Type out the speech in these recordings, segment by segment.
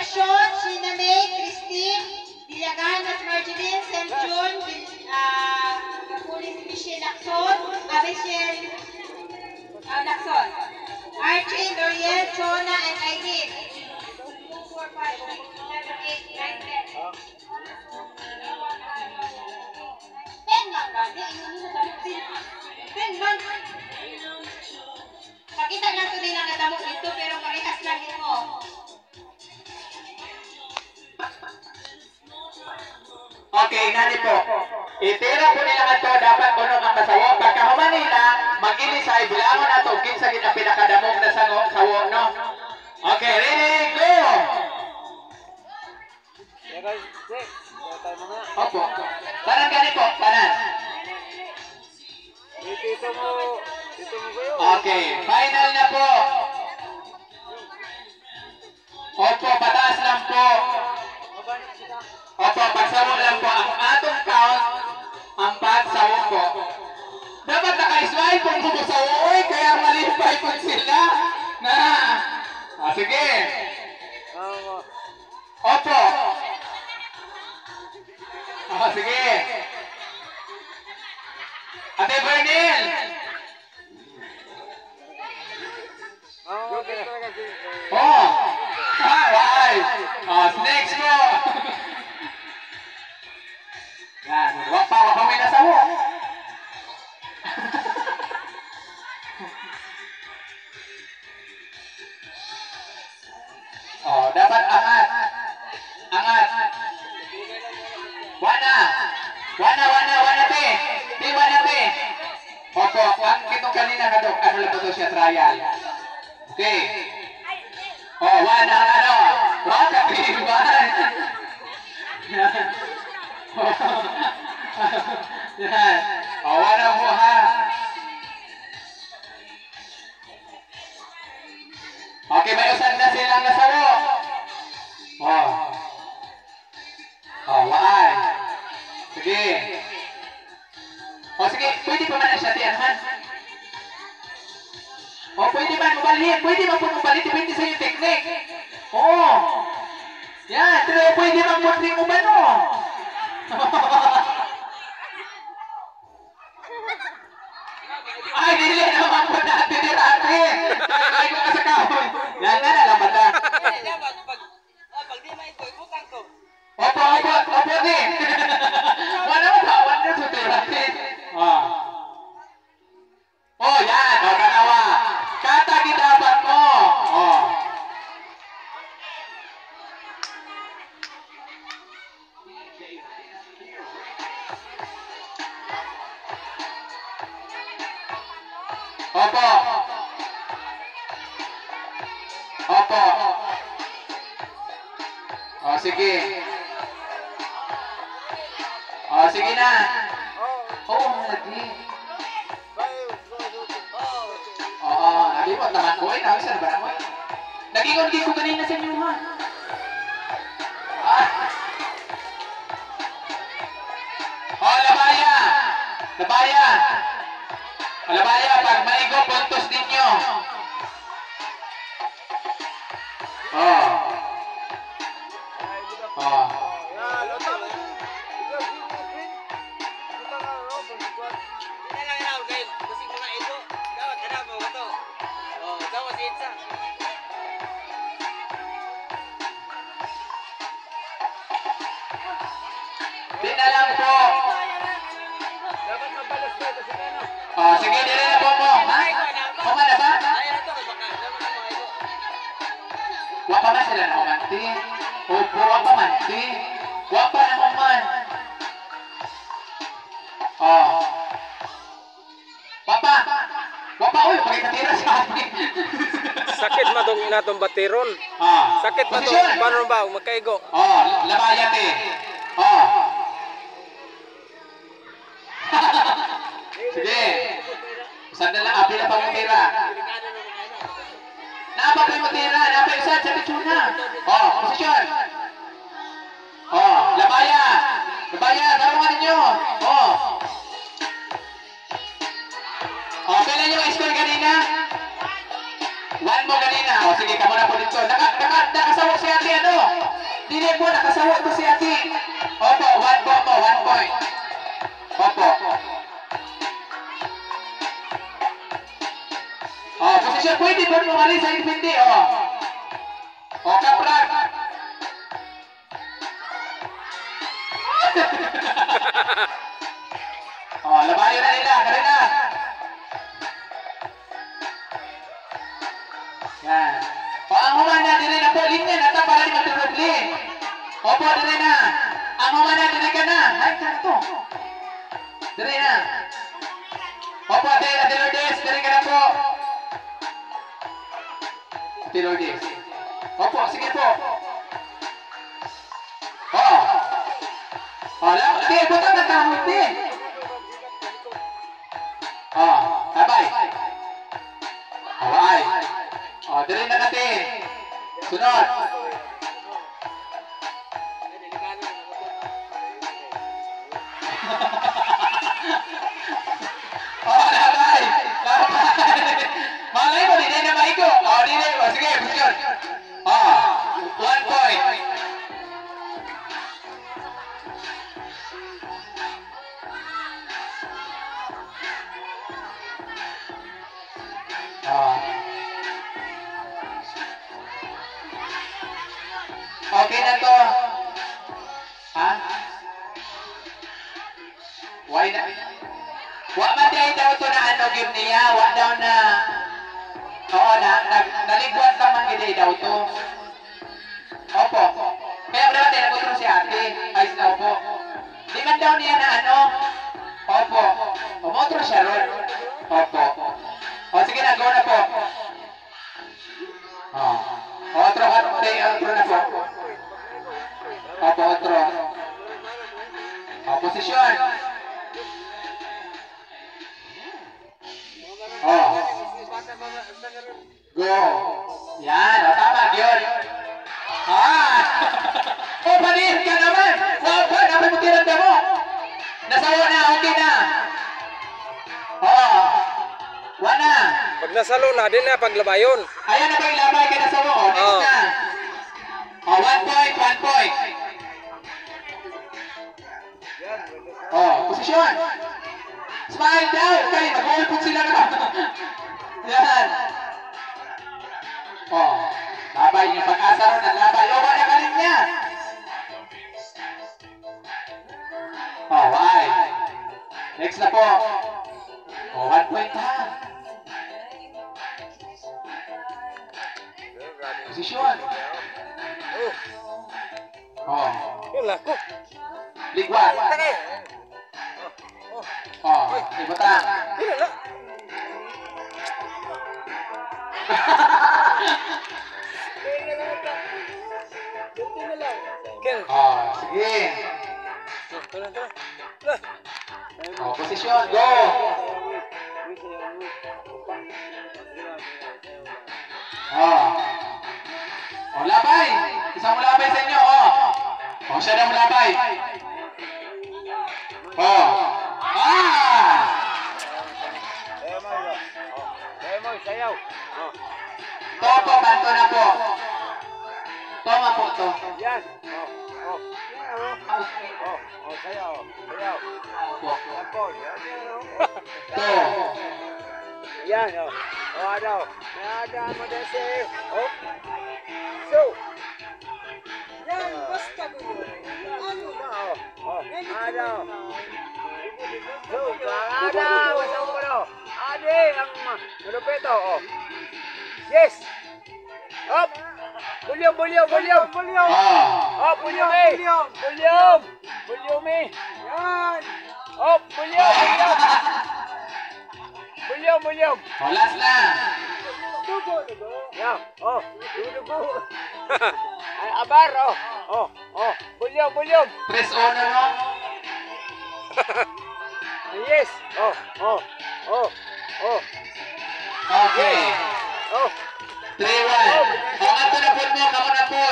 Congratulasyon, Sina May, Christine, Dillaganas, Marjeline, Sam June, Kapulis, Michelle Lacson, Michelle Lacson, Archie, L'Oreal, Chona, and Aileen. 2, 4, 5, 6, 7, 8, 9, 10. 10 lang ba? Hindi, 10 lang. Pakita lang ito nilang nadamo dito, pero parehas lang ito. Okay, nani po. Itira po nila ito, dapat kuno ang kasawo. Pagkahuman nila, mag-inisay, bilangon na ito, kinsa gina pinakadamog na sawo, no? Okay, ready, go! Opo. Parang ganito po, parang. Dito mo kayo. Okay, final na po. Opo, pataas lang po. Opo, pagsawo lang po. Ang atong count, ang pagsawo po. Dapat naka-slide kung bubusawo. Uy, kaya malipay po sila. Na. Sige. Opo. Sige. Ate Bernil. Oh. Alright. Next po. Yan. Wapa may nasawo. Oh, dapat angat. Angat. Wana te. Di wana te. Opo, ang kitong kanina kadok, ano lang ito siya trial. Okay. Oh, wana, ano? Waka, kaiban. Yan. Oh, wana po ha. Okay, may usan na silang nasawo. Oh. Oh, waay. Sige. Oh, sige, pwede pa man na siya tiyanhan. Oh, pwede man mabalhin. Pwede man po mabalhin. Depende sa yung teknik. Oh. Yan, pero pwede man po rin umano. Ay, dili naman po natin ni Rati. Ay, ko ka sa kahon. Yan na lang bata. Pag di may iputang ko. Opo din. Wala mo tawan na sa Rati. Oh, yan. O, kanawa. Katagi dapat mo. Oh. Opo. Opo. O, sige. O, sige na. Oo, lagi. Oo, lagi mo. Taman ko eh. Nakisa na ba naman? Nag-ingon-gig ko kanina sa inyo, ha? O, labaya. Labaya. Labaya, pag maigo, puntos ninyo. Oh. Oh. Di na lang po. Oh, sige, dire na po mo. Ha? Kuma na ba? Wapa man sila na kumanti. Opo, wapa manti. Wapa na kuman. Oh. Wapa. Wapa, uy, pagkatira sa akin. Sakit matong inatong batiron. Sakit matong, paano ba? Magkaigo. Oh, labayat eh. Oh. Sige. Sandal lang, api na pagkatira. Napa pa yung matira, napa yung sad sa pitsuna. Oh, posisyon. Oh, labaya. Labaya, tarungan ninyo. Oh. Oh, kailan yung score kanina? 1 mo kanina. Oh, sige, kamo na po dito. Nakasawak si ate, ano? nasawa to si Ati. Opo, 1 po mo, 1 point. Opo. Oh, posisyon pwede po mo mali sa hindi, oh. Oh, kaprag. Oh, labayo na nila, kanina. Yan. O, ang humana, dire na po, linya na ta para di magdudubli. Opo, dire na. Ang humana, dire ka na. Ay, kanto. Dire na. Opo, dire na, Lourdes, dire ka na po. Ate Lourdes. Opo, sige po. Oo. O, lang, di, butang na tahon, di. O, sabay. Alright. O, dire na natin. Sunod. Oh, labay! Labay! Malay mo, di na maiko. Oh, di na. Oh, sige, posisyon. Oh, 1 point. Oh. Okay na to. Ha? Why na? Wa man day daw to na ano give niya, wa daw na oo na naligwat lang man gid daw to. Opo. Kaya dapat ay nagutro si ate. Ay opo. Di man daw niya na ano. Opo. Umotro siya ron. Opo. O sige na, go na po. Oh. Otro na po. Opo, otro. O, posisyon. Oh. Go. Yan. O, tama. Yun. Ah! O, panihit ka naman. Wow, ba? Dapat mo tiranda mo. Nasawa na. Okay na. Oh. Wana. Pag nasalo na, din na paglabayon. Ayan na ba yung labay ka nasawa? O, next na. O, 1 point, 1 point. Oh, posisyon. Smile daw. Okay, nag-ulpot sila na. Yan. Oh, labay yung pag-asa ron ng labay. O, wala ka rin niya. Oh, why? Next na po. Oh, 1 point ha. Posisyon. Oh. Yun lang ko. Ligwat. Oh, ibutang. Yun lang. Ken. Oh, sige. Tara. Oh, posisyon, go. Oh. Oh, labay. Isang mo labay sa inyo, oh. Oh, siya na mo labay. Oh. Ah! Sayaw. To po, kanto na po. Toma po to. Yan. Sayaw. Po. To. Yan, ano? Nada mo din si... Oh. So. Yan, basta ko yun. Ano? Ano? So, ada. Basta mo no. Ade, ang malupito, oh. Yes. Up. Bulyom. Oh. Up, bulyom. Yan. Up, bulyom. Oh, last na. Yan. Oh, dudugo. Ay, abar, oh. Bulyom. Press on na, no? Yes. Oh. Okay. Oh. 3-1. O, ato na po mo, kamo na po.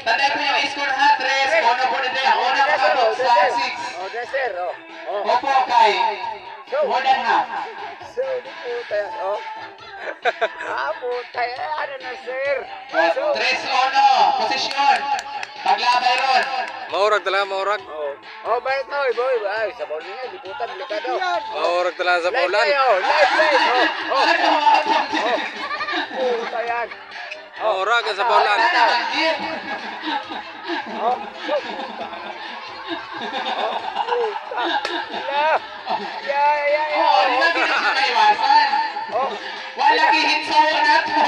Tandaan po yung score ha, 3. Ono po nito. Una po kabok sa 6. Oh, sir. Oh. Opo, kay. More than half. So, puta. Oh. Puta. Ano na, sir? O, 3 ono. Posisyon. Paglabay ron. Maurag talaga, maurag. Oh, bayad mo, boy. Ay, sa bowl niya, liputan, delikado. Maurag talaga sa Live paulan. play, oh. Live play. Ano? Puta yan. Maurag sa paulan. Ano naman, Jim? Oh, puta. Puta. Yeah. Oo, di ba pinaiwasan? Oh, Wala kihit sa unat mo.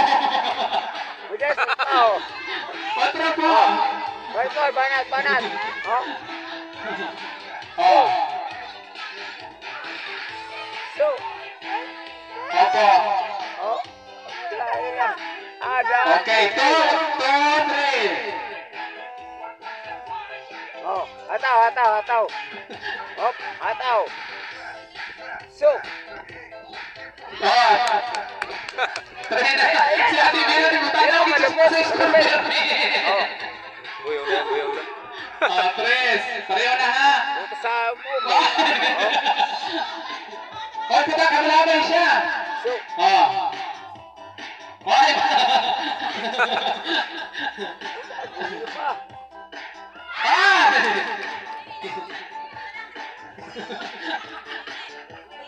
udah tahu. Otro po. Betul, banat. Oh, Oh. so. Opo. Oh, lah. Ada. Okay, 2, 3. Oh, atau. Hop, atau. So. Oh. Try na. Si Ate Mira, di mo tanaw kita sa scorpion. Oh, Buyong na. Oh, 3. Pareho na ha. kesamu. Oh, kita kabalaban siya. So. Oh. Oy. Ah!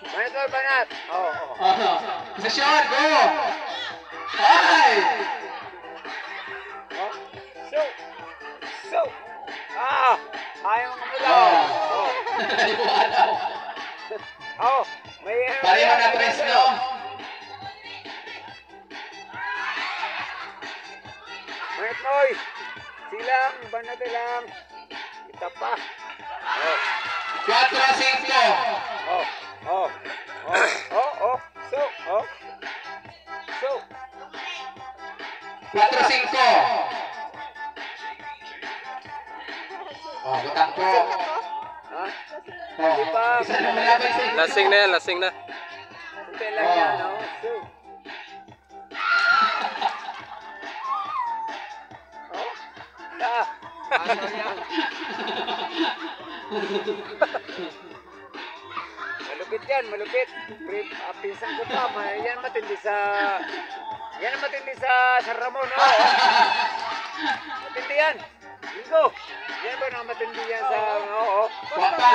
Betul, banat. Oh. Posisyon, go! Ay! Oh. So. Ayaw mga mula. Oh. Iwalaw. Oh, may Pareho na 3, no? Wait, Noy. Silang, banat lang. Kita pa. 4, 5. Oh. So. 4, 5. Oh, butang po. Ha? Oh, isa na malabay sa inyo. Lasing na. Kunti lang yan, oh. So. Oh. Ano yan? Malupit. Pinsan ko pa, yan matindi sa San Ramon, no? Matindi yan. Linggo. Yan ba na matindi yan sa, oo. Wapa.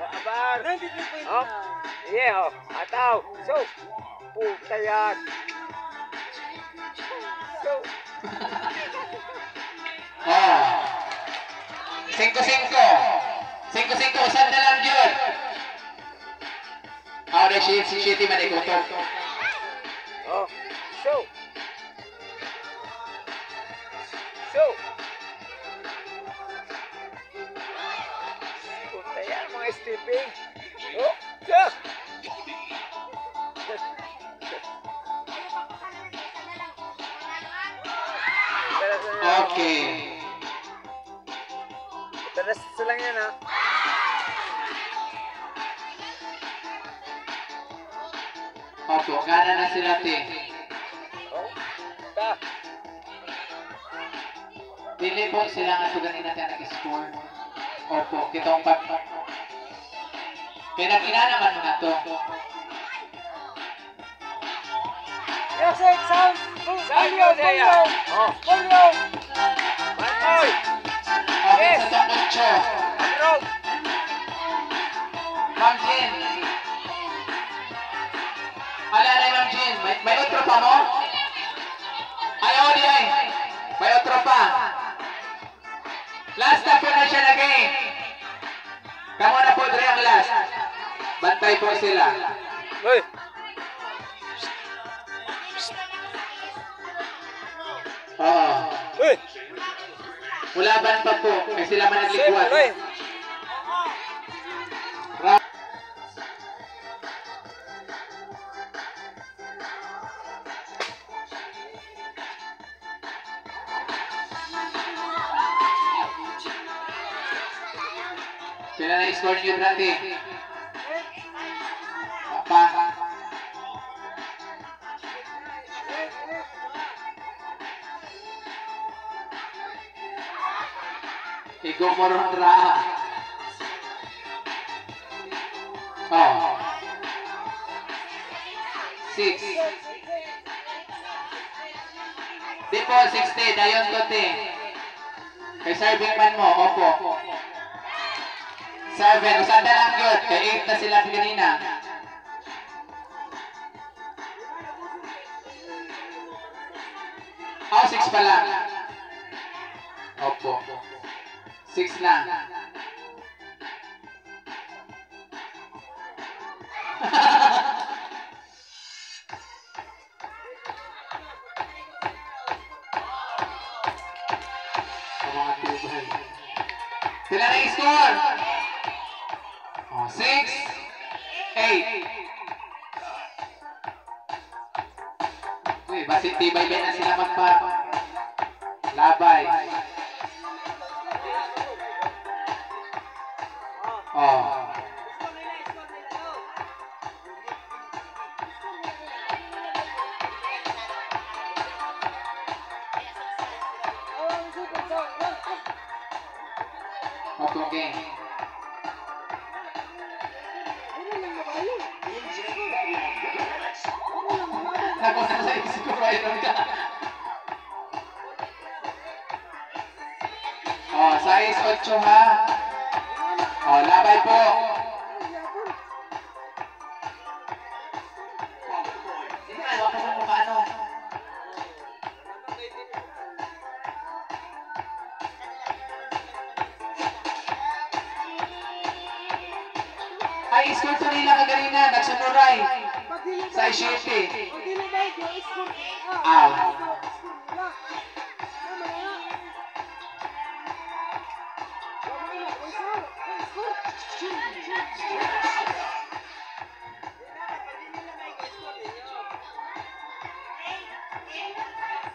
Abar. Oh. Yeah, oh. Ataw. So. Puta yan. So. Oh. 5, 5, usan na lang yun. Ahora si Shitty manikutok. Oh. So. Puta yan, mga stripping. Oh. So. Okay. Taras lang yan, ha? Opo, gana na sila, te. Oh. Ta. Dili po sila nga ito ganina tayo nag-score. Opo, kitong pag... Pinag-ina naman mo na to. Music, sound. Salyo, salyo. Oh. Salyo. Manoy. Okay, Yes. sa tong 8. Andro. Ma'am Jean. Alala, Ma'am Jean, may otro pa mo? Ayaw di ay. May otro pa. Last na po na siya na game. Kamo na po dre ang last. Bantay po sila. Hoy, Oo. hoy. Mulaban pa po. May sila man Safe, nagliguan. hoy. Sila na score niyo dati. Pa. Ikaw mo ron ra. Oh. 6. 5. Di po, 60. Dayon tote. Kay serving man mo, opo. 7. Usan na lang yun. Kay 8 na sila kanina. Oh, 6 pa lang. Opo. 6 na. Mga tubay. Sila na i-score. Oh, 6, 8. Uy, basit tibay ba na sila labay. Oh. Okay. Ako na sa isip ko, mayroon ka. Oh, size 8 ha. Oh, labay po. Sige, ano ka sa paano? Ay, score to nila kaganina, nagsunuray. Sa 7. Aw.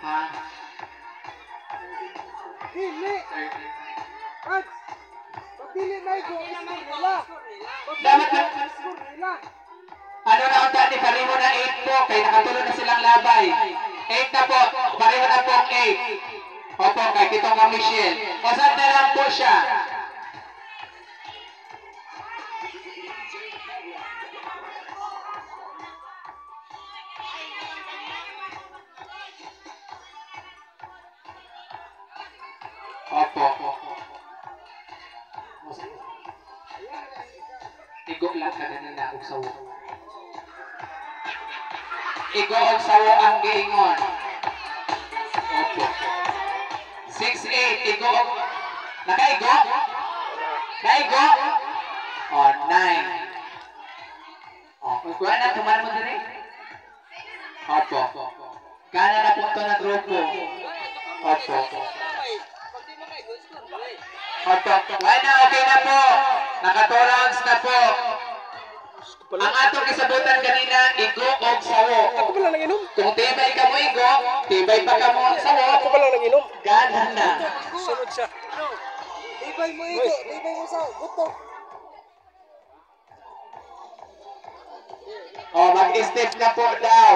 Ha? Dapat na. Ano na ang tani? Pareho na 8 po. Kaya nakatulog na silang labay. 8 na po. Pareho na po ang 8. Opo, kay Kitong ang Michelle. O saan na lang po siya? Opo. Igo lang ka na og sawo. Igo og sawo ang giingon. Opo. 6-8. Igo og... Nakaigo? Nakaigo? O, 9. O, kung kuha na, tumalan mo din eh. Opo. Gana na po ito na grupo. Opo. Opo. Wala, okay na po. Nakatolerance na po. Ang atong isabutan kanina, igo og sawo. Ako pala nanginom. Kung tibay ka mo igo, tibay pa ka mo sawo. Ako pala nanginom. Gana na. Sunod siya. Tibay mo ito, tibay mo sa gutok. O, mag-step na po daw.